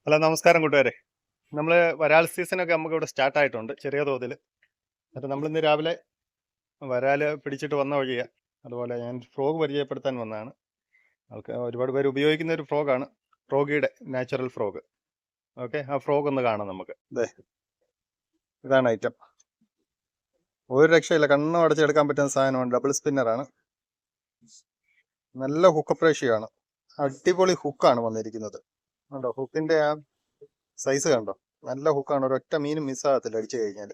Hello, നമസ്കാരം കൂട്ടുകാരെ. നമ്മൾ വരാൽ സീസണൊക്കെ നമുക്ക് ഇവിടെ സ്റ്റാർട്ടായിട്ടുണ്ട് ചെറിയ തോതിൽ. എന്നിട്ട് നമ്മളിന്ന് രാവിലെ വരാൽ പിടിച്ചിട്ട് വന്ന വഴിയാണ്. അതുപോലെ ഞാൻ ഫ്രോഗ് പരിചയപ്പെടുത്താൻ വന്നതാണ്. ഒരുപാട് പേര് ഉപയോഗിക്കുന്ന ഒരു ഫ്രോഗാണ്, ഫ്രോഗിയുടെ നാച്ചുറൽ ഫ്രോഗ്. ഓക്കെ, ആ ഫ്രോഗ് ഒന്ന് കാണാം നമുക്ക്. ഇതാണ് ഐറ്റം. ഒരു രക്ഷയില്ല, കണ്ണും അടച്ചെടുക്കാൻ പറ്റുന്ന സാധനമാണ്. ഡബിൾ സ്പിന്നറാണ്, നല്ല ഹുക്കപ്പ് റേഷ്യോ ആണ്. അടിപൊളി ഹുക്കാണ് വന്നിരിക്കുന്നത്. കണ്ടോ, ഹുക്കിന്റെ ആ സൈസ് കണ്ടോ, നല്ല ഹുക്കാണ്. ഒരൊറ്റ മീനും മിസ്സാകത്തില്ല അടിച്ചു കഴിഞ്ഞാൽ.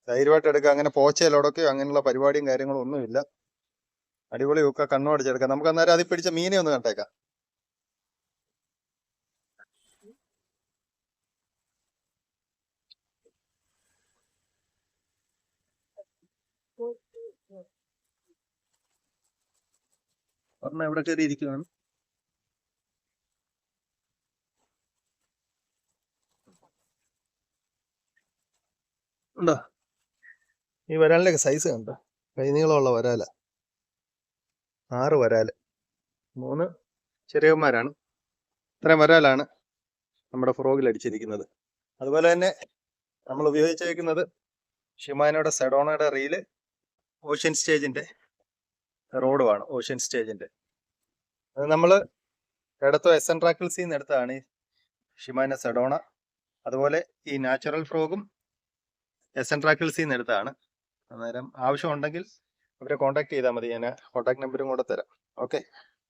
ധൈര്യമായിട്ട് എടുക്കുക. അങ്ങനെ പോച്ചയിലോടൊക്കെയോ അങ്ങനെയുള്ള പരിപാടിയും കാര്യങ്ങളും ഒന്നുമില്ല. അടിപൊളി ഹുക്ക, കണ്ണു അടിച്ചെടുക്കാം. നമുക്ക് അന്നേരം അതിൽ പിടിച്ച മീനെ ഒന്ന് കണ്ടേക്കാം. ഒരെണ്ണം എവിടെ കയറി ഇരിക്കുകയാണ്. ഉണ്ടോ, ഈ വരാലിന്റെ സൈസ് കണ്ടോ, കൈനീളമുള്ള വരാല. 6 വരാല്, 3 ചെറിയന്മാരാണ്. ഇത്രയും വരാലാണ് നമ്മുടെ ഫ്രോഗിൽ അടിച്ചിരിക്കുന്നത്. അതുപോലെ തന്നെ നമ്മൾ ഉപയോഗിച്ചേക്കുന്നത് ഷിമാനോയുടെ സെഡോണയുടെ റീല്, ഓഷ്യൻ സ്റ്റേജിന്റെ റോഡുമാണ്. ഓഷ്യൻ സ്റ്റേജിന്റെ അത് നമ്മൾ എടുത്തോ എസ് എൻ ട്രാക്കിൾസിൽ നിന്ന് എടുത്തതാണ് ഈ ഷിമാന സെഡോണ. അതുപോലെ ഈ നാച്ചുറൽ ഫ്രോഗും എസ് എൻ ട്രാക്കിൾസിൽ നിന്ന് എടുത്തതാണ്. അന്നേരം ആവശ്യമുണ്ടെങ്കിൽ അവരെ കോൺടാക്ട് ചെയ്താൽ മതി. ഞാൻ കോൺടാക്ട് നമ്പറും കൂടെ തരാം. ഓക്കെ.